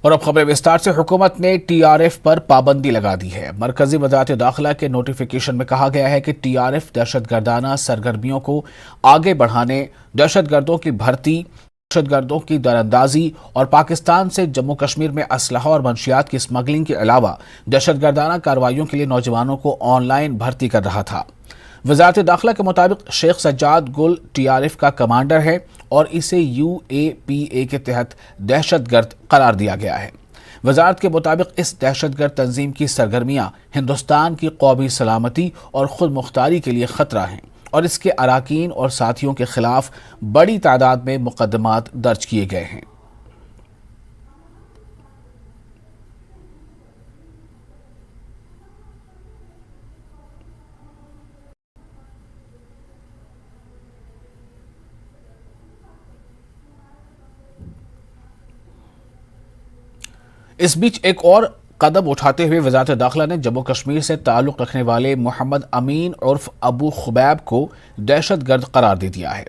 और अब खबरें विस्तार से। हुकूमत ने टीआरएफ पर पाबंदी लगा दी है। मरकजी वजारत दाखिला के नोटिफिकेशन में कहा गया है कि टीआरएफ दहशतगर्दाना सरगर्मियों को आगे बढ़ाने, दहशतगर्दों की भर्ती, दहशतगर्दों की दरअंदाजी और पाकिस्तान से जम्मू कश्मीर में असलहा और मंशियात की स्मगलिंग के अलावा दहशतगर्दाना कार्रवाइयों के लिए नौजवानों को ऑनलाइन भर्ती कर रहा था। वजारत दाखिला के मुताबिक शेख सज्जाद गुल टीआरएफ का कमांडर है और इसे यूएपीए के तहत दहशतगर्द करार दिया गया है। वजारत के मुताबिक इस दहशतगर्द तंजीम की सरगर्मियां हिंदुस्तान की कौमी सलामती और खुद मुख्तारी के लिए खतरा हैं और इसके अराकीन और साथियों के खिलाफ बड़ी तादाद में मुकदमात दर्ज किए गए हैं। इस बीच एक और कदम उठाते हुए वजारत दाखिला ने जम्मू कश्मीर से ताल्लुक रखने वाले मोहम्मद अमीन उर्फ अबू खुबैब को दहशतगर्द करार दे दिया है।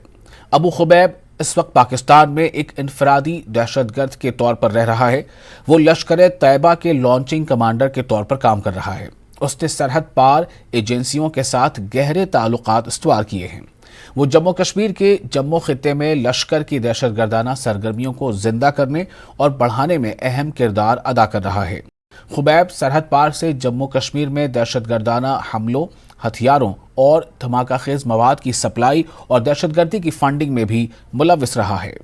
अबू खुबैब इस वक्त पाकिस्तान में एक इनफरादी दहशतगर्द के तौर पर रह रहा है। वो लश्कर तैयबा के लॉन्चिंग कमांडर के तौर पर काम कर रहा है। उसने सरहद पार एजेंसियों के साथ गहरे ताल्लुकात इस्तवार किए हैं। वो जम्मू कश्मीर के जम्मू खित्ते में लश्कर की दहशतगर्दाना सरगर्मियों को जिंदा करने और बढ़ाने में अहम किरदार अदा कर रहा है। खुबैब सरहद पार से जम्मू कश्मीर में दहशतगर्दाना हमलों, हथियारों और धमाकाखेज मवाद की सप्लाई और दहशतगर्दी की फंडिंग में भी मुलव्विस रहा है।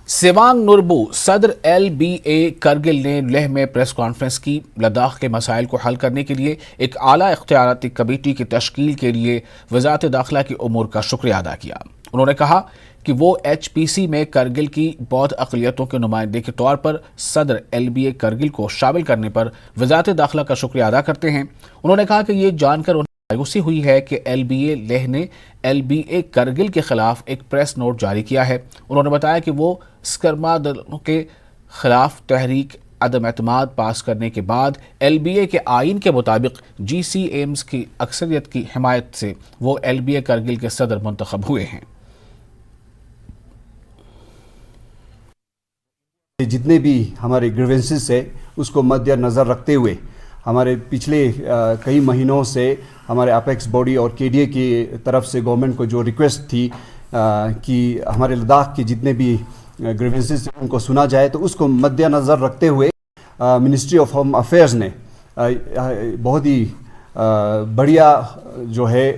सेवांग नुरबू सदर LBA करगिल ने लेह में प्रेस कॉन्फ्रेंस की। लद्दाख के मसाइल को हल करने के लिए एक आला इख्तियाराती कमेटी की तश्कील के लिए वजारत दाखिला की उमूर का शुक्रिया अदा किया। उन्होंने कहा कि वो HPC में करगिल की बौद्ध अक़लियतों के नुमाइंदे के तौर पर सदर LBA करगिल को शामिल करने पर वजारत दाखिला का शुक्रिया अदा करते हैं। उन्होंने कहा कि ये जानकर मायूसी हुई है कि LBA लेह ने LBA करगिल के खिलाफ एक प्रेस नोट जारी किया है। उन्होंने बताया कि वो स्कर्मा दलों के खिलाफ तहरीक अदम एतमाद पास करने के बाद LBA के आइन के मुताबिक GCMs की अक्सरियत की हिमायत से वो LBA करगिल के सदर मुंतखब हुए हैं। जितने भी हमारे ग्रीवेंसेस है उसको मद्देनज़र रखते हुए हमारे पिछले कई महीनों से हमारे अपेक्स बॉडी और KDA की तरफ से गवर्नमेंट को जो रिक्वेस्ट थी कि हमारे लद्दाख के जितने भी ग्रीवेंसेस उनको सुना जाए, तो उसको मद्देनज़र रखते हुए मिनिस्ट्री ऑफ होम अफेयर्स ने बहुत ही बढ़िया जो है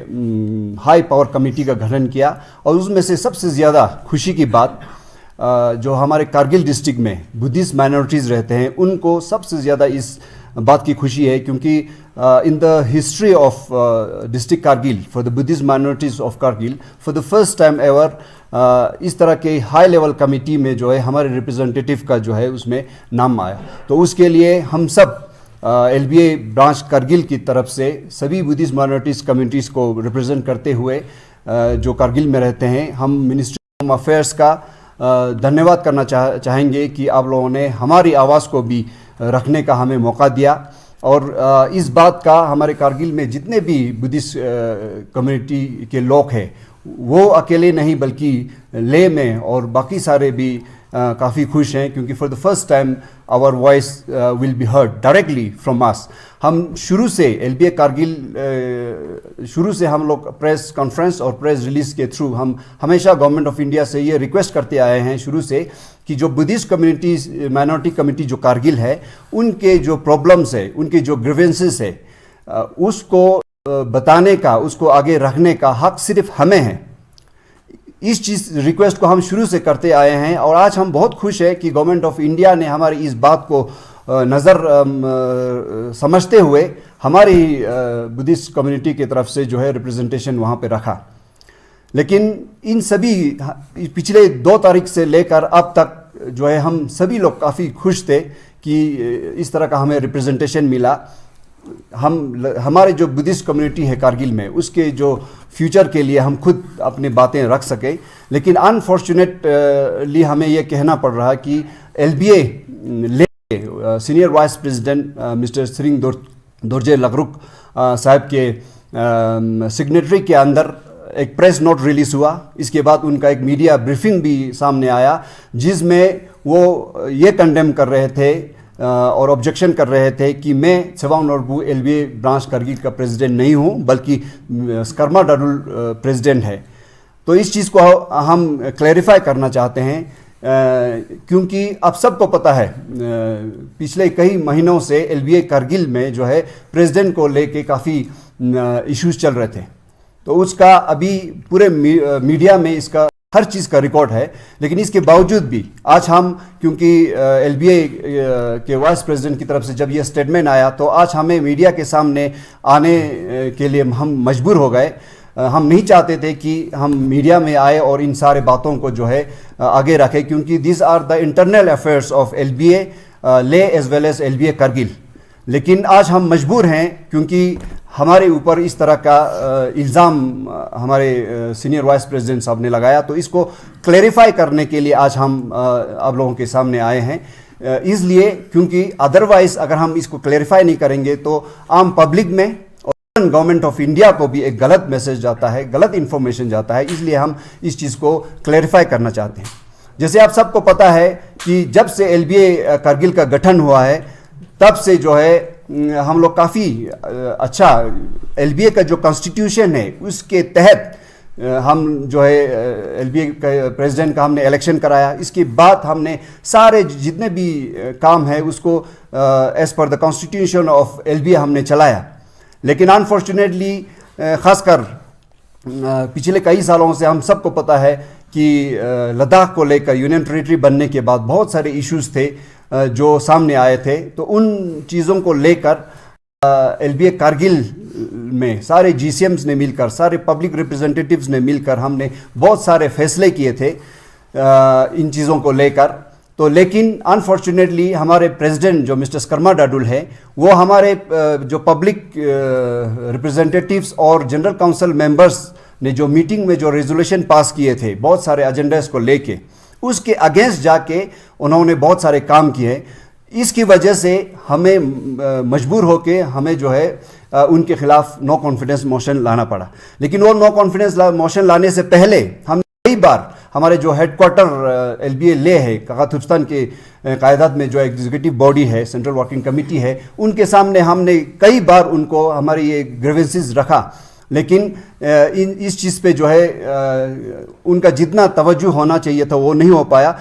हाई पावर कमेटी का गठन किया। और उसमें से सबसे ज़्यादा खुशी की बात जो हमारे कारगिल डिस्ट्रिक्ट में बुद्धिस्ट माइनॉरिटीज़ रहते हैं उनको सबसे ज़्यादा इस बात की खुशी है, क्योंकि in the history of district Kargil for the Buddhist minorities of Kargil for the first time ever इस तरह के हाई लेवल कमेटी में जो है हमारे रिप्रेजेंटेटिव का जो है उसमें नाम आया। तो उसके लिए हम सब LBA ब्रांच कारगिल की तरफ से सभी बुद्धिस्ट माइनॉरिटीज़ कम्युनिटीज़ को रिप्रेजेंट करते हुए जो कारगिल में रहते हैं, हम मिनिस्ट्री ऑफ होम अफेयर्स का धन्यवाद करना चाहेंगे कि आप लोगों ने हमारी आवाज़ को भी रखने का हमें मौका दिया। और इस बात का हमारे कारगिल में जितने भी बुद्धिस्ट कम्युनिटी के लोग हैं वो अकेले नहीं बल्कि लेह में और बाकी सारे भी काफ़ी खुश हैं, क्योंकि for the first time our voice will be heard directly from us. हम शुरू से LBA कारगिल शुरू से हम लोग प्रेस कॉन्फ्रेंस और प्रेस रिलीज के थ्रू हम हमेशा गवर्नमेंट ऑफ इंडिया से ये रिक्वेस्ट करते आए हैं शुरू से कि जो बुद्धिस्ट कम्युनिटीज़ माइनॉरिटी कम्युनिटी जो कारगिल है उनके जो प्रॉब्लम्स है, उनके जो ग्रीवेंसेस है, उसको बताने का, उसको आगे रखने का हक सिर्फ हमें है। इस चीज़ रिक्वेस्ट को हम शुरू से करते आए हैं और आज हम बहुत खुश हैं कि गवर्नमेंट ऑफ इंडिया ने हमारी इस बात को नज़र समझते हुए हमारी बुद्धिस्ट कम्युनिटी की तरफ से जो है रिप्रेजेंटेशन वहाँ पे रखा। लेकिन इन सभी पिछले 2 तारीख से लेकर अब तक जो है हम सभी लोग काफ़ी खुश थे कि इस तरह का हमें रिप्रेजेंटेशन मिला। हमारे जो बुद्धिस्ट कम्युनिटी है कारगिल में उसके जो फ्यूचर के लिए हम खुद अपनी बातें रख सके। लेकिन अनफॉर्चुनेटली हमें यह कहना पड़ रहा है कि LBA senior vice president mister Tsering Dorje Lakruk साहब के सिग्नेटरी के अंदर एक प्रेस नोट रिलीज हुआ। इसके बाद उनका एक मीडिया ब्रीफिंग भी सामने आया जिसमें वो ये कंडेम कर रहे थे और ऑब्जेक्शन कर रहे थे कि मैं सेवांग नोरबू एलबीए ब्रांच करगिल का प्रेसिडेंट नहीं हूँ, बल्कि स्कर्मा डाडुल प्रेसिडेंट है। तो इस चीज़ को हम क्लैरिफाई करना चाहते हैं क्योंकि अब सबको पता है पिछले कई महीनों से एलबीए करगिल में जो है प्रेसिडेंट को लेके काफ़ी इश्यूज चल रहे थे। तो उसका अभी पूरे मीडिया में इसका हर चीज़ का रिकॉर्ड है, लेकिन इसके बावजूद भी आज हम, क्योंकि एलबीए के वाइस प्रेसिडेंट की तरफ से जब यह स्टेटमेंट आया तो आज हमें मीडिया के सामने आने के लिए हम मजबूर हो गए। हम नहीं चाहते थे कि हम मीडिया में आए और इन सारे बातों को जो है आगे रखें, क्योंकि this are the internal affairs of LBA Leh as well as LBA Kargil. लेकिन आज हम मजबूर हैं क्योंकि हमारे ऊपर इस तरह का इल्ज़ाम हमारे सीनियर वाइस प्रेसिडेंट साहब ने लगाया, तो इसको क्लैरिफाई करने के लिए आज हम आप लोगों के सामने आए हैं। इसलिए क्योंकि अदरवाइज अगर हम इसको क्लैरिफाई नहीं करेंगे तो आम पब्लिक में और गवर्नमेंट ऑफ इंडिया को भी एक गलत मैसेज जाता है, गलत इन्फॉर्मेशन जाता है। इसलिए हम इस चीज़ को क्लैरिफाई करना चाहते हैं। जैसे आप सबको पता है कि जब से एलबीए करगिल का गठन हुआ है तब से जो है हम लोग काफ़ी अच्छा एलबीए का जो कॉन्स्टिट्यूशन है उसके तहत हम जो है एलबीए का प्रेसिडेंट का हमने इलेक्शन कराया। इसके बाद हमने सारे जितने भी काम है उसको as per the constitution of LBA हमने चलाया। लेकिन अनफॉर्चुनेटली ख़ासकर पिछले कई सालों से हम सबको पता है कि लद्दाख को लेकर यूनियन टेरिटरी बनने के बाद बहुत सारे इश्यूज थे जो सामने आए थे। तो उन चीज़ों को लेकर एलबीए कारगिल में सारे जीसीएम्स ने मिलकर, सारे पब्लिक रिप्रेजेंटेटिव्स ने मिलकर हमने बहुत सारे फैसले किए थे इन चीज़ों को लेकर। तो लेकिन अनफॉर्चुनेटली हमारे प्रेसिडेंट जो मिस्टर स्कर्मा डाडुल है वो हमारे जो पब्लिक रिप्रेजेंटेटिव्स और जनरल काउंसिल मेंबर्स ने जो मीटिंग में जो रेजोल्यूशन पास किए थे बहुत सारे एजेंडास को लेके, उसके अगेंस्ट जाके उन्होंने बहुत सारे काम किए। इसकी वजह से हमें मजबूर होके हमें जो है उनके खिलाफ नो कॉन्फिडेंस मोशन लाना पड़ा। लेकिन वो नो कॉन्फिडेंस मोशन लाने से पहले हम कई बार हमारे जो हेडक्वार्टर एलबीए ले है कागातुस्तान के कायदात में जो एग्जीक्यूटिव बॉडी है, सेंट्रल वर्किंग कमेटी है, उनके सामने हमने कई बार उनको हमारे ये ग्रीवेंसेस रखा। लेकिन इस चीज़ पे जो है उनका जितना तवज्जो होना चाहिए था वो नहीं हो पाया।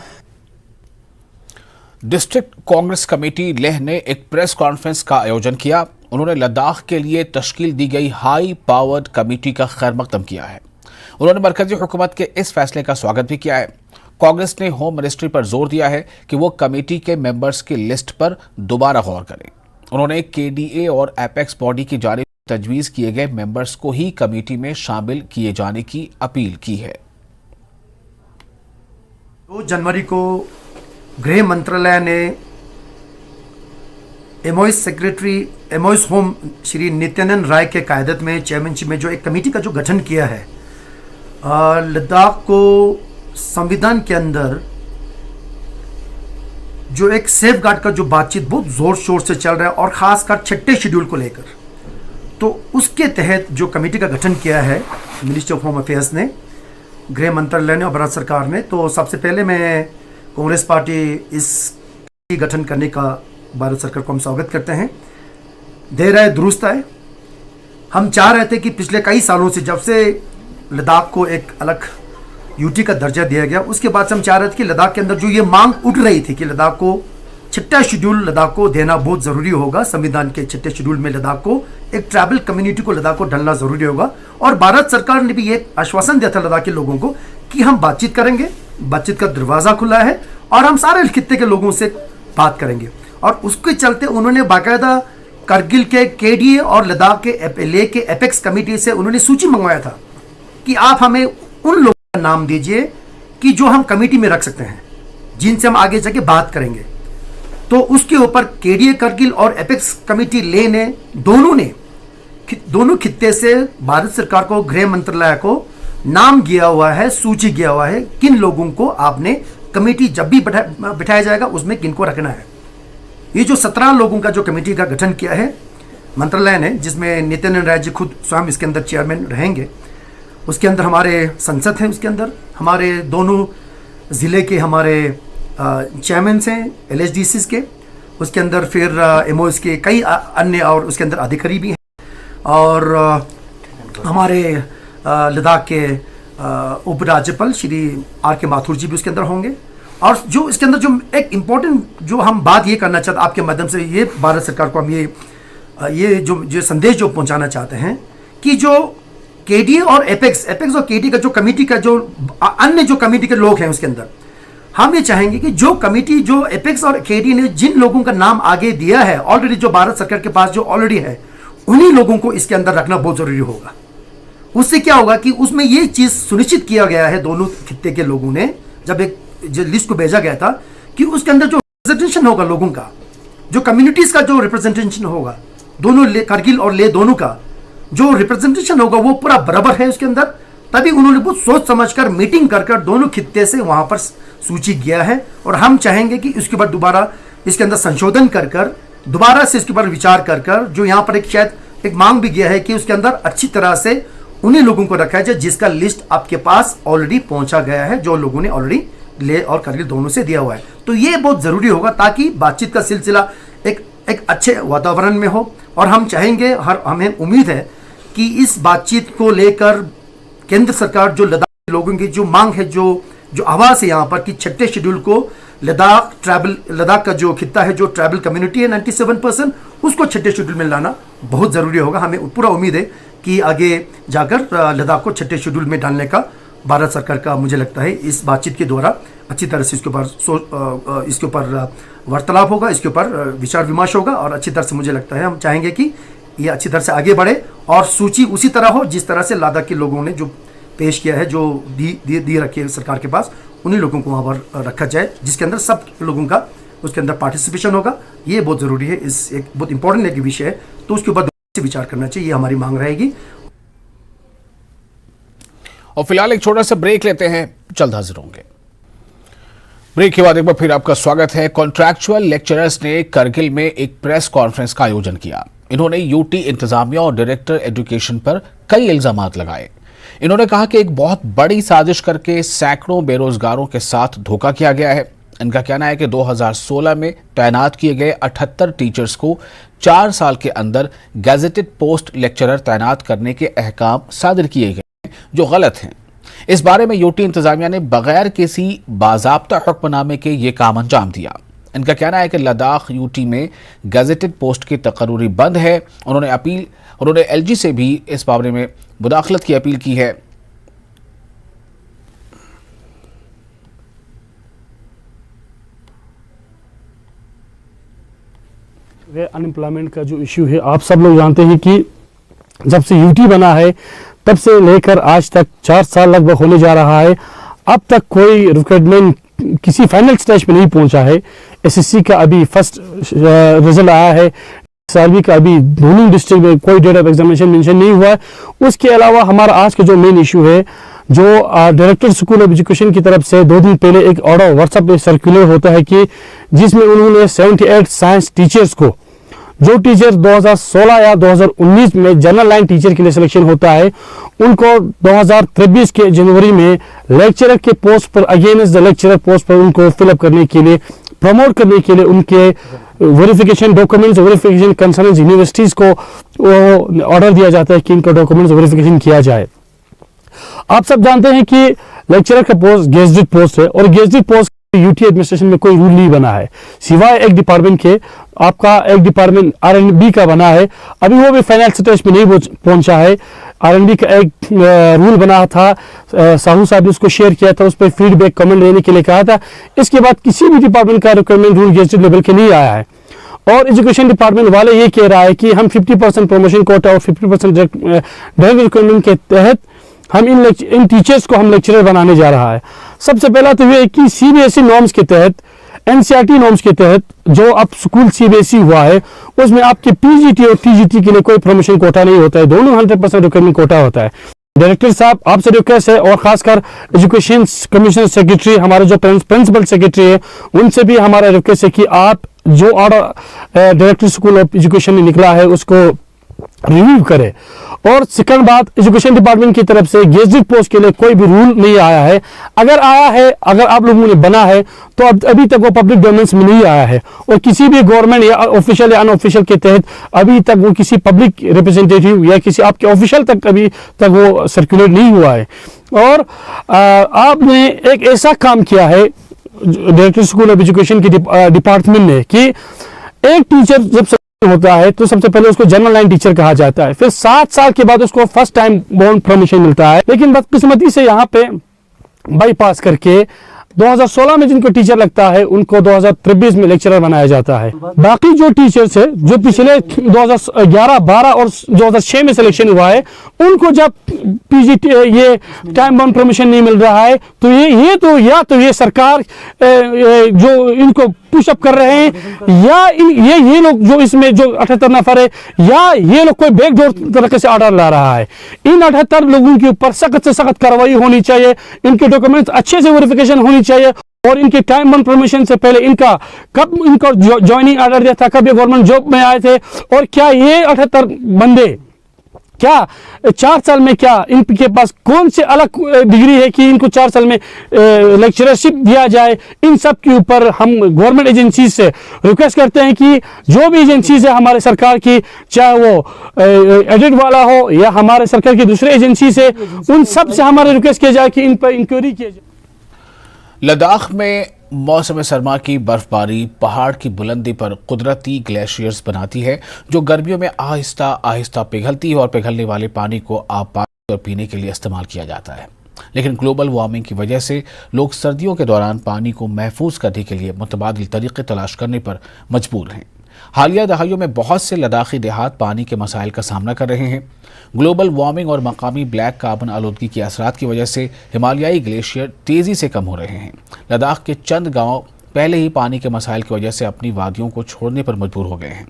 डिस्ट्रिक्ट कांग्रेस कमेटी लेह ने एक प्रेस कॉन्फ्रेंस का आयोजन किया। उन्होंने लद्दाख के लिए तश्कील दी गई हाई पावर्ड कमेटी का खैर मकदम किया है। उन्होंने मरकजी हुकूमत के इस फैसले का स्वागत भी किया है। कांग्रेस ने होम मिनिस्ट्री पर जोर दिया है कि वो कमेटी के मेंबर्स की लिस्ट पर दोबारा गौर करें। उन्होंने केडीए और एपेक्स बॉडी की जानिब तजवीज़ किए गए मेंबर्स को ही कमेटी में शामिल किए जाने की अपील की है। 2 जनवरी को गृह मंत्रालय ने MOS secretary MOS home Shri Nityanand Rai के कायदत में चेयरमैनशिप में जो एक कमेटी का जो गठन किया है, लद्दाख को संविधान के अंदर जो एक सेफ गार्ड का जो बातचीत बहुत जोर शोर से चल रहा है और खासकर 6ठे शेड्यूल को लेकर, तो उसके तहत जो कमेटी का गठन किया है मिनिस्ट्री ऑफ होम अफेयर्स ने, गृह मंत्रालय ने और भारत सरकार ने। तो सबसे पहले मैं कांग्रेस पार्टी इस गठन करने का भारत सरकार को हम स्वागत करते हैं। देर आए दुरुस्त आए। हम चाह रहे थे कि पिछले कई सालों से जब से लद्दाख को एक अलग यूटी का दर्जा दिया गया उसके बाद से हम चाह रहे थे कि लद्दाख के अंदर जो ये मांग उठ रही थी कि लद्दाख को 6ठा शेड्यूल लद्दाख को देना बहुत ज़रूरी होगा। संविधान के 6ठे शेड्यूल में लद्दाख को एक ट्राइबल कम्युनिटी को लद्दाख को डालना ज़रूरी होगा। और भारत सरकार ने भी ये आश्वासन दिया था लद्दाख के लोगों को कि हम बातचीत करेंगे, बातचीत का दरवाज़ा खुला है और हम सारे खित्ते के लोगों से बात करेंगे। और उसके चलते उन्होंने बाकायदा करगिल के केडीए और लद्दाख के लेह के एपेक्स कमेटी से उन्होंने सूची मंगवाया था कि आप हमें उन लोगों का नाम दीजिए कि जो हम कमेटी में रख सकते हैं, जिनसे हम आगे जाके बात करेंगे। तो उसके ऊपर केडीए करगिल और एपेक्स कमेटी ले ने दोनों खित्ते से भारत सरकार को, गृह मंत्रालय को नाम दिया हुआ है, सूची दिया हुआ है किन लोगों को आपने कमेटी जब भी बिठाया जाएगा उसमें किन को रखना है। ये जो 17 लोगों का जो कमेटी का गठन किया है मंत्रालय ने, जिसमें नित्यानंद राय जी खुद स्वयं इसके अंदर चेयरमैन रहेंगे, उसके अंदर हमारे संसद हैं, उसके अंदर हमारे दोनों ज़िले के हमारे चेयरमैन हैं LHDCs के, उसके अंदर फिर MOs के कई अन्य और उसके अंदर अधिकारी भी हैं, और हमारे लद्दाख के उपराज्यपाल श्री R.K. माथुर जी भी उसके अंदर होंगे। और जो इसके अंदर जो एक इम्पोर्टेंट जो हम बात ये करना चाहते आपके माध्यम से, ये भारत सरकार को हम ये जो संदेश जो पहुंचाना चाहते हैं कि जो KDA और एपेक्स और KDA का जो कमेटी का जो अन्य जो कमेटी के लोग हैं उसके अंदर, हम ये चाहेंगे कि जो कमेटी जो एपेक्स और KDA ने जिन लोगों का नाम आगे दिया है ऑलरेडी, जो भारत सरकार के पास जो ऑलरेडी है, उन्हीं लोगों को इसके अंदर रखना बहुत जरूरी होगा। उससे क्या होगा कि उसमें ये चीज सुनिश्चित किया गया है, दोनों खित्ते के लोगों ने जब एक जो लिस्ट को भेजा गया था, कि उसके अंदर जो रिप्रेजेंटेशन होगा लोगों का, जो कम्युनिटीज का जो रिप्रेजेंटेशन होगा, दोनों करगिल और ले दोनों का जो रिप्रेजेंटेशन होगा वो पूरा बराबर है उसके अंदर। तभी उन्होंने बहुत सोच समझकर मीटिंग कर दोनों खित्ते से वहां पर सूची किया है। और हम चाहेंगे कि इसके बाद दोबारा इसके अंदर संशोधन कर दोबारा से इसके ऊपर विचार कर जो यहाँ पर एक शायद एक मांग भी गया है कि उसके अंदर अच्छी तरह से उन्हीं लोगों को रखा जाए जिसका लिस्ट आपके पास ऑलरेडी पहुंचा गया है, जो लोगों ने ऑलरेडी ले और करगिल दोनों से दिया हुआ है। तो ये बहुत जरूरी होगा ताकि बातचीत का सिलसिला एक अच्छे वातावरण में हो। और हम चाहेंगे, हमें उम्मीद है कि इस बातचीत को लेकर केंद्र सरकार जो लद्दाख लोगों की जो मांग है, जो आवाज है यहाँ पर कि 6ठे शेड्यूल को लद्दाख का जो खित्ता है, जो ट्राइबल कम्युनिटी है 97%, उसको 6ठे शेड्यूल में लाना बहुत जरूरी होगा। हमें पूरा उम्मीद है कि आगे जाकर लद्दाख को 6ठे शेड्यूल में डालने का भारत सरकार का, मुझे लगता है इस बातचीत के द्वारा अच्छी तरह से इसके ऊपर वार्तालाप होगा, इसके ऊपर विचार विमर्श होगा। और अच्छी तरह से मुझे लगता है हम चाहेंगे कि ये अच्छी तरह से आगे बढ़े और सूची उसी तरह हो जिस तरह से लद्दाख के लोगों ने जो पेश किया है, जो दी रखी है सरकार के पास, उन्हीं लोगों को वहाँ पर रखा जाए, जिसके अंदर सब लोगों का उसके अंदर पार्टिसिपेशन होगा। ये बहुत ज़रूरी है, इस एक बहुत इंपॉर्टेंट एक विषय है, तो उसके ऊपर विचार करना चाहिए, ये हमारी मांग रहेगी। और फिलहाल एक छोटा सा ब्रेक लेते हैं, जल्द हाजिर होंगे। ब्रेक के बाद एक बार फिर आपका स्वागत है। कॉन्ट्रैक्चुअल लेक्चरर्स ने करगिल में एक प्रेस कॉन्फ्रेंस का आयोजन किया। इन्होंने यूटी इंतजामिया और डायरेक्टर एजुकेशन पर कई इल्जाम लगाए। इन्होंने कहा कि एक बहुत बड़ी साजिश करके सैकड़ों बेरोजगारों के साथ धोखा किया गया है। इनका कहना है कि 2016 में तैनात किए गए 78 टीचर्स को 4 साल के अंदर गैजेटेड पोस्ट लेक्चरर तैनात करने के अहकाम सादिर किए गए हैं, जो गलत हैं। इस बारे में यूटी इंतजामिया ने बगैर किसी बाज़ाब्ता हुक्मनामे के ये काम अंजाम दिया। इनका कहना है कि लद्दाख यूटी में गैजेटेड पोस्ट की तकर्री बंद है। उन्होंने LG से भी इस मामले में मुदाखलत की अपील की है। अनएम्प्लॉयमेंट का जो इश्यू है, आप सब लोग जानते हैं कि जब से यूटी बना है तब से लेकर आज तक 4 साल लगभग होने जा रहा है, अब तक कोई रिक्रूटमेंट किसी फाइनल स्टेज पे नहीं पहुंचा है। SSC का अभी फर्स्ट रिजल्ट आया है, SRB का अभी दोनों डिस्ट्रिक्ट में कोई डेट ऑफ एग्जामिनेशन मेंशन नहीं हुआ है। उसके अलावा हमारा आज का जो मेन इशू है, जो डायरेक्टर स्कूल ऑफ एजुकेशन की तरफ से 2 दिन पहले एक ऑर्डर व्हाट्सएप पे सर्कुलर होता है कि जिसमें उन्होंने 78 साइंस टीचर्स को, जो टीचर 2016 या 2019 में जनरल लाइन टीचर के लिए सिलेक्शन होता है, उनको 2023 के जनवरी में लेक्चरर के पोस्ट पर, अगेंस्ट द लेक्चरर पोस्ट पर उनको फिलअप करने के लिए, प्रमोट करने के लिए उनके verification documents, verification concern universities को ऑर्डर दिया जाता है कि इनका डॉक्यूमेंट्स वेरिफिकेशन किया जाए। आप सब जानते हैं कि लेक्चरर का पोस्ट गेजेटेड पोस्ट है और गेजेटेड पोस्ट यूटी एडमिनिस्ट्रेशन में कोई रूल नहीं बना है, सिवाय एक डिपार्टमेंट के। आपका एक डिपार्टमेंट R&B का बना है, अभी वो भी फाइनल स्टेज में नहीं पहुंचा है। R&B का एक रूल बना था, साहू साहब ने उसको शेयर किया था, उस पर फीडबैक कमेंट देने के लिए कहा था। इसके बाद किसी भी डिपार्टमेंट का रिक्वायरमेंट रूल गेजेटेड लेवल के नहीं आया है। और एजुकेशन डिपार्टमेंट वाले ये कह रहा है कि हम 50% प्रमोशन कोटा और 50% डायरेक्ट रिक्वायरमेंट के तहत हम इन टीचर्स को हम लेक्चरर बनाने जा रहा है। सबसे पहला तो ये कि CBSE नॉर्म्स के तहत, NCERT नॉर्म्स के तहत जो अब स्कूल CBSE हुआ है, उसमें आपके PGT और TGT के लिए कोई प्रमोशन कोटा नहीं होता है, दोनों 100% रिक्वायरमेंट कोटा होता है। डायरेक्टर साहब, आपसे रिक्वेस्ट है, और खासकर एजुकेशन कमिश्नर सेक्रेटरी, हमारे जो प्रिंसिपल सेक्रेटरी है, उनसे भी हमारा रिक्वेस्ट है कि आप जो order director school of education में निकला है उसको रिव्यू करे। और सेकंड बात, एजुकेशन डिपार्टमेंट की तरफ से गेजेट पोस्ट के लिए कोई भी रूल नहीं आया है। अगर आया है, अगर आप लोगों ने बना है, तो अभी तक वो पब्लिक डोमेन्स में नहीं आया है, और किसी भी गवर्नमेंट या ऑफिशियल या अनऑफिशियल के तहत अभी तक वो किसी पब्लिक रिप्रेजेंटेटिव या किसी आपके ऑफिशियल तक अभी तक वो सर्कुलेट नहीं हुआ है। और आपने एक ऐसा काम किया है डायरेक्टर स्कूल ऑफ एजुकेशन के डिपार्टमेंट ने कि एक टीचर जब होता है तो सबसे पहले उसको जनरल लाइन टीचर कहा जाता है, फिर 7 साल के बाद उसको फर्स्ट टाइम बोर्ड परमिशन मिलता है। लेकिन बदकिस्मती से यहाँ पे बाईपास करके 2016 में जिनको टीचर लगता है उनको 2023 में लेक्चरर बनाया जाता है। बाकी जो टीचर्स है जो पिछले 2011, 12 और 2006 में सिलेक्शन हुआ है, उनको जब पीजी ये टाइम बाउंड परमिशन नहीं मिल रहा है, तो ये सरकार जो इनको पुशअप कर रहे हैं, या ये लोग जो इसमें जो 78 नफर है, या ये लोग कोई बैकडोर तरीके से ऑर्डर ला रहा है। इन 78 लोगों के ऊपर सख्त से सख्त कार्रवाई होनी चाहिए, इनके डॉक्यूमेंट्स अच्छे से वेरिफिकेशन होनी चाहिए, और इनके टाइम बाउंड परमिशन से पहले कब इनका ज्वाइनिंग ऑर्डर दिया था, कब ये गवर्नमेंट जॉब में आए थे, और क्या ये 78 बंदे क्या 4 साल में क्या इनके पास कौन से अलग डिग्री है कि इनको 4 साल में लेक्चरशिप दिया जाए। इन सब के ऊपर हम गवर्नमेंट एजेंसी से रिक्वेस्ट करते हैं कि जो भी एजेंसीज है हमारे सरकार की, चाहे वो एडिट वाला हो या हमारे सरकार की दूसरे एजेंसी से, उन सब से हमारे रिक्वेस्ट किया जाए कि इन पर इंक्वायरी किया जाए। लद्दाख में मौसम सरमा की बर्फबारी पहाड़ की बुलंदी पर कुदरती ग्लेशियर्स बनाती है, जो गर्मियों में आहिस्ता आहिस्ता पिघलती है और पिघलने वाले पानी को आपानी और पीने के लिए इस्तेमाल किया जाता है। लेकिन ग्लोबल वार्मिंग की वजह से लोग सर्दियों के दौरान पानी को महफूज करने के लिए मुतबादिल तरीके तलाश करने पर मजबूर हैं। हालिया दहाइयों में बहुत से लद्दाखी देहात पानी के मसाइल का सामना कर रहे हैं। ग्लोबल वार्मिंग और मकामी ब्लैक कार्बन आलूदगी के असरात की वजह से हिमालयाई ग्लेशियर तेज़ी से कम हो रहे हैं। लद्दाख के चंद गांव पहले ही पानी के मसाइल की वजह से अपनी वादियों को छोड़ने पर मजबूर हो गए हैं।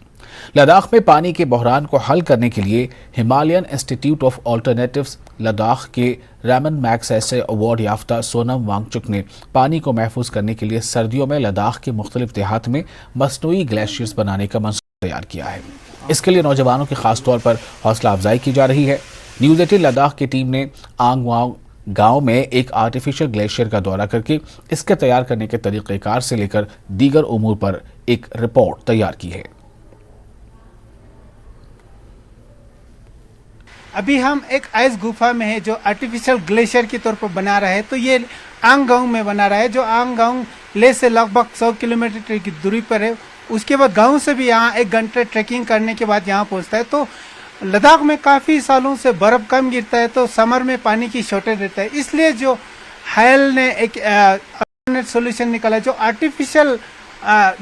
लद्दाख में पानी के बहरान को हल करने के लिए Himalayan institute of alternatives Ladakh के रैमन मैग्सेसे अवार्ड याफ्ता सोनम वांगचुक ने पानी को महफूज करने के लिए सर्दियों में लद्दाख के मुख्तलिफ देहात में मसनूई ग्लेशियर्स बनाने का मंसूबा तैयार किया है। इसके लिए नौजवानों की खास तौर पर हौसला अफजाई की जा रही है। न्यूज़ 18 लद्दाख की टीम ने आंगवांग गांव में एक आर्टिफिशियल ग्लेशियर का दौरा करके इसके तैयार करने के तरीक़ेकार से लेकर दीगर उमूर पर एक रिपोर्ट तैयार की है। अभी हम एक आइस गुफा में है जो आर्टिफिशियल ग्लेशियर के तौर पर बना रहा है। तो ये आंग गांव में बना रहा है, जो आंग गांव ले से लगभग 100 किलोमीटर की दूरी पर है। उसके बाद गांव से भी यहाँ 1 घंटे ट्रैकिंग करने के बाद यहाँ पहुँचता है। तो लद्दाख में काफ़ी सालों से बर्फ़ कम गिरता है, तो समर में पानी की शॉर्टेज रहता है। इसलिए जो हायल ने एक अल्टरनेट सोल्यूशन निकाला, जो आर्टिफिशियल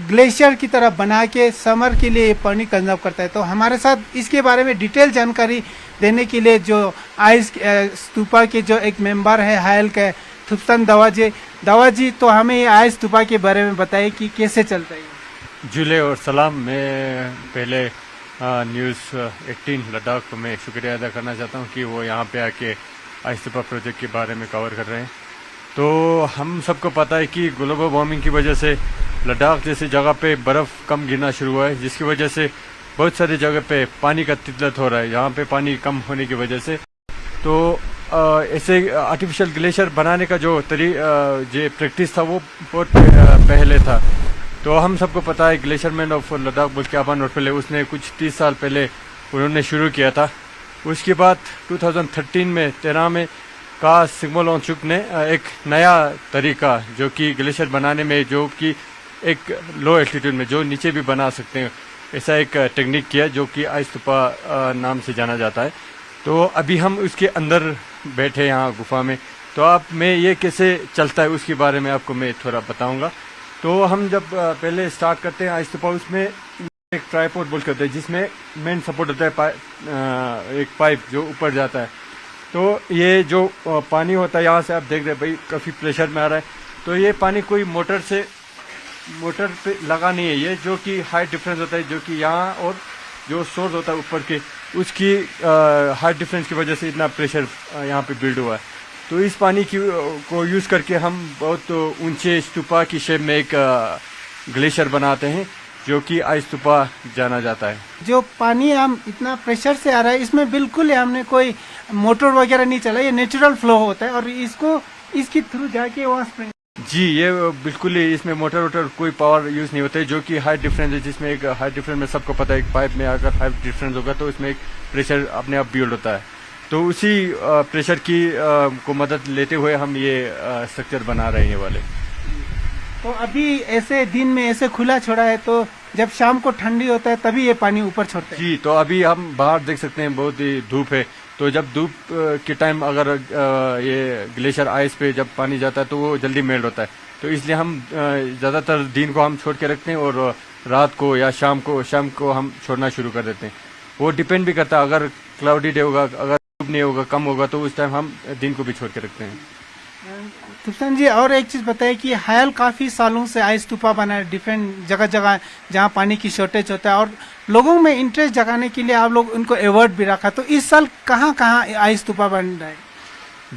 ग्लेशियर की तरह बना के समर के लिए पानी कंजर्व करता है। तो हमारे साथ इसके बारे में डिटेल जानकारी देने के लिए जो आइस स्तूपा के जो एक मेंबर है हायल के थुप्तन दवाजी, तो हमें ये आइस स्तूपा के बारे में बताइए कि कैसे चलता है। जुले और सलाम। मैं पहले न्यूज़ 18 लद्दाख में शुक्रिया अदा करना चाहता हूँ कि वो यहाँ पे आके आइस स्तूपा प्रोजेक्ट के बारे में कवर कर रहे हैं। तो हम सबको पता है कि ग्लोबल वार्मिंग की वजह से लद्दाख जैसी जगह पे बर्फ़ कम गिरना शुरू हुआ है, जिसकी वजह से बहुत सारी जगह पे पानी का किल्लत हो रहा है। यहाँ पे पानी कम होने की वजह से तो ऐसे आर्टिफिशियल ग्लेशियर बनाने का जो प्रैक्टिस था वो बहुत पहले था। तो हम सबको पता है ग्लेशियर मैन ऑफ लद्दाख बोल के आबान पहले उसने कुछ 30 साल पहले उन्होंने शुरू किया था। उसके बाद 2013 में 13 में का सिग्मो वांगचुक ने एक नया तरीका जो कि ग्लेशियर बनाने में, जो कि एक लो एल्टीट्यूड में जो नीचे भी बना सकते हैं, ऐसा एक टेक्निक किया जो कि आइस स्तूपा नाम से जाना जाता है। तो अभी हम उसके अंदर बैठे यहाँ गुफा में। तो आप में ये कैसे चलता है उसके बारे में आपको मैं थोड़ा बताऊंगा। तो हम जब पहले स्टार्ट करते हैं आइस स्तूपा, उसमें एक ट्राइपॉड बोल करते हैं जिसमें मेन सपोर्ट होता है एक पाइप जो ऊपर जाता है। तो ये जो पानी होता है यहाँ से आप देख रहे हैं भाई काफ़ी प्रेशर में आ रहा है। तो ये पानी कोई मोटर पे लगा नहीं है, ये जो कि हाई डिफरेंस होता है, जो कि यहाँ और जो सोर्स होता है ऊपर के उसकी हाई डिफरेंस की वजह से इतना प्रेशर यहाँ पे बिल्ड हुआ है। तो इस पानी को यूज़ करके हम बहुत ऊंचे स्तूपा की शेप में एक ग्लेशियर बनाते हैं जो कि आइस स्तूपा जाना जाता है। जो पानी हम इतना प्रेशर से आ रहा है, इसमें बिल्कुल ही हमने कोई मोटर वगैरह नहीं चला, ये नेचुरल फ्लो होता है और इसको इसके थ्रू जाके वहाँ स्प्रिंग। जी, ये बिल्कुल ही इसमें मोटर वोटर कोई पावर यूज नहीं होता है, जो कि हाई डिफरेंस है, जिसमें एक हाई डिफरेंस में सबको पता है एक पाइप में अगर हाई डिफरेंस होगा तो इसमें एक प्रेशर अपने आप बिल्ड होता है। तो उसी प्रेशर की को मदद लेते हुए हम ये स्ट्रक्चर बना रहे हैं ये वाले। तो अभी ऐसे दिन में ऐसे खुला छोड़ा है, तो जब शाम को ठंडी होता है तभी ये पानी ऊपर छोड़ते हैं। जी, तो अभी हम बाहर देख सकते हैं बहुत ही धूप है, तो जब धूप के टाइम अगर ये ग्लेशियर आइस पे जब पानी जाता है तो वो जल्दी मेल्ट होता है, तो इसलिए हम ज़्यादातर दिन को हम छोड़ के रखते हैं और रात को या शाम को हम छोड़ना शुरू कर देते हैं। वो डिपेंड भी करता है, अगर क्लाउडी डे होगा, अगर धूप नहीं होगा, कम होगा, तो उस टाइम हम दिन को भी छोड़ के रखते हैं। तुफान जी, और एक चीज बताइए कि हायल काफी सालों से आइस स्तूपा बना है डिफरेंट जगह जगह जहाँ पानी की शॉर्टेज होता है, और लोगों में इंटरेस्ट जगाने के लिए आप लोग उनको अवार्ड भी रखा, तो इस साल कहाँ कहाँ आइस स्तूपा बन रहा है?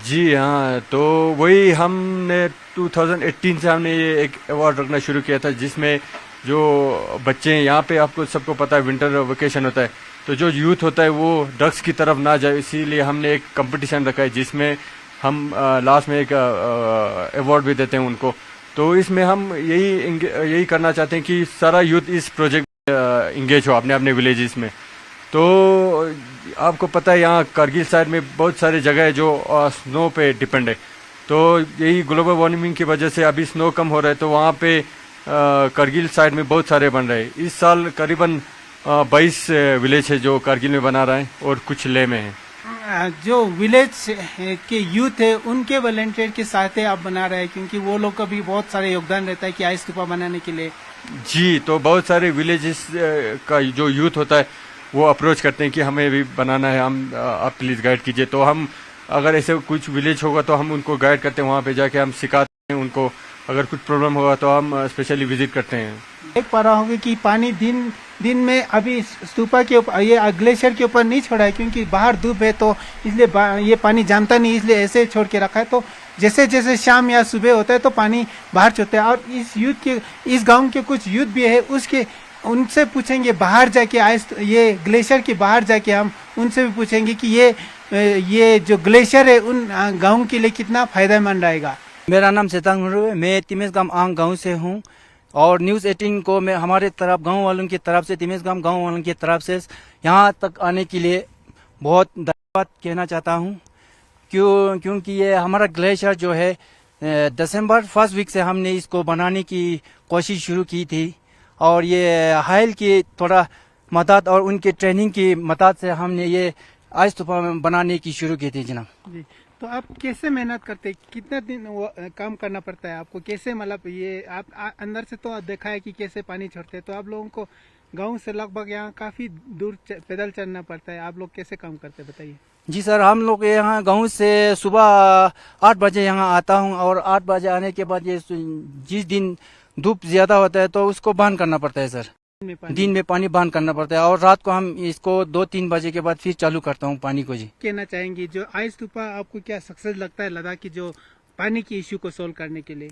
जी हाँ, तो वही हमने 2018 से हमने ये एक अवार्ड रखना शुरू किया था, जिसमें जो बच्चे हैं यहाँ पे, आपको सबको पता है विंटर वेकेशन होता है, तो जो यूथ होता है वो ड्रग्स की तरफ ना जाए, इसीलिए हमने एक कंपटीशन रखा है जिसमें हम लास्ट में एक अवार्ड भी देते हैं उनको। तो इसमें हम यही करना चाहते हैं कि सारा यूथ इस प्रोजेक्ट में इंगेज हो अपने अपने विलेजेस में। तो आपको पता है यहाँ कारगिल साइड में बहुत सारी जगह है जो स्नो पे डिपेंड है, तो यही ग्लोबल वार्मिंग की वजह से अभी स्नो कम हो रहा है, तो वहाँ पे कारगिल साइड में बहुत सारे बन रहे हैं। इस साल करीबन 22 विलेज है जो कारगिल में बना रहा है और कुछ लेह में है। जो विलेज के यूथ है उनके वॉलंटियर के साथ आप बना रहे हैं, क्योंकि वो लोग का भी बहुत सारे योगदान रहता है कि आइस स्तूपा बनाने के लिए। जी, तो बहुत सारे विलेजेस का जो यूथ होता है वो अप्रोच करते हैं कि हमें भी बनाना है, हम आप प्लीज गाइड कीजिए। तो हम अगर ऐसे कुछ विलेज होगा तो हम उनको गाइड करते हैं, वहाँ पे जाके हम सिखाते हैं उनको, अगर कुछ प्रॉब्लम होगा तो हम स्पेशली विजिट करते हैं। देख पा रहा होंगे कि पानी दिन में अभी स्तूपा के ऊपर, ये ग्लेशियर के ऊपर नहीं छोड़ा है, क्योंकि बाहर धूप है, तो इसलिए ये पानी जानता नहीं, इसलिए ऐसे छोड़ के रखा है। तो जैसे जैसे शाम या सुबह होता है तो पानी बाहर छोड़ता है। और इस गांव के कुछ यूथ भी है, उनसे पूछेंगे बाहर जाके, ये ग्लेशियर के बाहर जाके हम उनसे भी पूछेंगे कि ये जो ग्लेशियर है उन गाँव के लिए कितना फायदेमंद रहेगा। मेरा नाम सेतांग मुर्मू है, मैं तिमेसगाम आंग गांव से हूं, और न्यूज़ 18 को मैं हमारे तरफ गांव वालों की तरफ से, तिमेसगाम गांव वालों की तरफ से यहां तक आने के लिए बहुत धन्यवाद कहना चाहता हूं। क्योंकि ये हमारा ग्लेशियर जो है दिसंबर फर्स्ट वीक से हमने इसको बनाने की कोशिश शुरू की थी, और ये हायल की थोड़ा मदद और उनके ट्रेनिंग की मदद से हमने ये आइस स्तूपा बनाने की शुरू की थी जनाब। जी, तो आप कैसे मेहनत करते हैं, कितना दिन वो काम करना पड़ता है आपको, कैसे, मतलब ये आप अंदर से तो देखा है कि कैसे पानी छोड़ते हैं, तो आप लोगों को गांव से लगभग यहाँ काफी दूर पैदल चलना पड़ता है, आप लोग कैसे काम करते हैं बताइए। जी सर, हम लोग यहाँ गांव से सुबह 8 बजे यहाँ आता हूँ, और 8 बजे आने के बाद ये जिस दिन धूप ज्यादा होता है तो उसको बंद करना पड़ता है सर, दिन में पानी बंद करना पड़ता है, और रात को हम इसको 2-3 बजे के बाद फिर चालू करता हूँ पानी को। जी, कहना चाहेंगे जो आइस स्तूपा आपको क्या सक्सेस लगता है लद्दाख की जो पानी की इश्यू को सोल्व करने के लिए?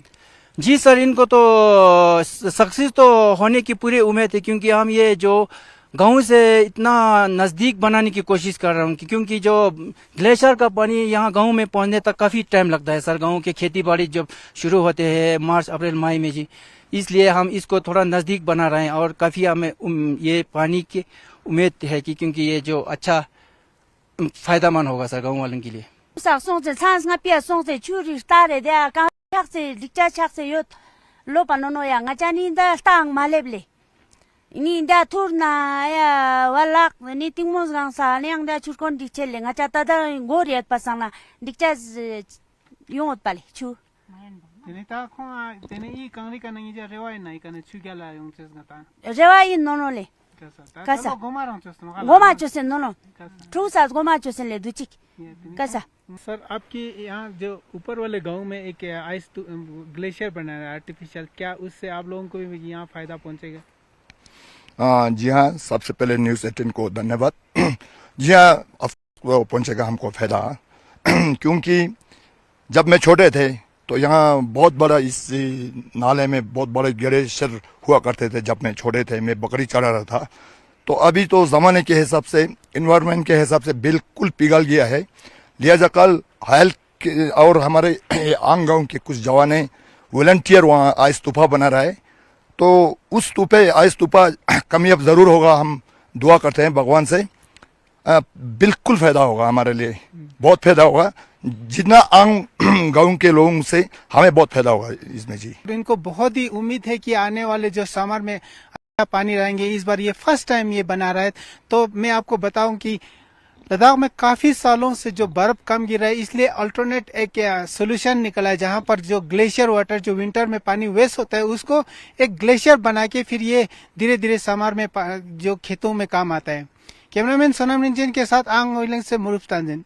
जी सर, इनको तो सक्सेस तो होने की पूरी उम्मीद है, क्योंकि हम ये जो गांव से इतना नजदीक बनाने की कोशिश कर रहा हूँ, क्योंकि जो ग्लेशियर का पानी यहाँ गांव में पहुंचने तक काफी टाइम लगता है सर। गांव के खेती बाड़ी जब शुरू होते हैं मार्च अप्रैल मई में जी, इसलिए हम इसको थोड़ा नजदीक बना रहे हैं, और काफी हमें ये पानी की उम्मीद है कि क्योंकि ये जो अच्छा फायदेमंद होगा सर गाँव वालों के लिए। ini da turna ya walak ni tingmos gang sa yang da churkon di chelle nga chata da goriat pasang dikcha yongot pale chu tene ta kho tene I kangri kanang ja rewai nai kana chugala yong ches ngata rewai nono le kasa goma rong ches goma chosen nono true sa goma chosen le duchik kasa। Sir, आपके यहाँ जो ऊपर वाले गांव में एक ice glacier बना है आर्टिफिशियल, क्या उससे आप लोगों को भी यहाँ फायदा पहुँचेगा? जी हाँ, सबसे पहले न्यूज़ 18 को धन्यवाद। जी हाँ, पहुंचेगा हमको फायदा, क्योंकि जब मैं छोटे थे तो यहाँ बहुत बड़ा इस नाले में बहुत बड़े ग्लेशियर हुआ करते थे जब मैं छोटे थे, मैं बकरी चरा रहा था। तो अभी तो ज़माने के हिसाब से, इन्वायरमेंट के हिसाब से बिल्कुल पिघल गया है। लिहाजा कल हेल्थ और हमारे आंग गाँव के कुछ जवाने वॉलंटियर वहाँ आइस तूफा बना रहा है। तो उस तूफे आइस तूफा कामयाब ज़रूर होगा, हम दुआ करते हैं भगवान से। बिल्कुल फ़ायदा होगा हमारे लिए, बहुत फ़ायदा होगा। जितना आंग गाँव के लोगों से हमें बहुत फ़ायदा होगा इसमें जी। इनको बहुत ही उम्मीद है कि आने वाले जो समर में अच्छा पानी रहेंगे। इस बार ये फर्स्ट टाइम ये बना रहा है। तो मैं आपको बताऊं कि लद्दाख में काफी सालों से जो बर्फ कम गिरा है, इसलिए अल्टरनेट एक सोल्यूशन निकला है, जहां पर जो ग्लेशियर वाटर जो विंटर में पानी वेस्ट होता है उसको एक ग्लेशियर बना के फिर ये धीरे धीरे समर में जो खेतों में काम आता है। कैमरामैन सोनम रंजन के साथ आंग ओइलैंड से मुरूफ तांजन।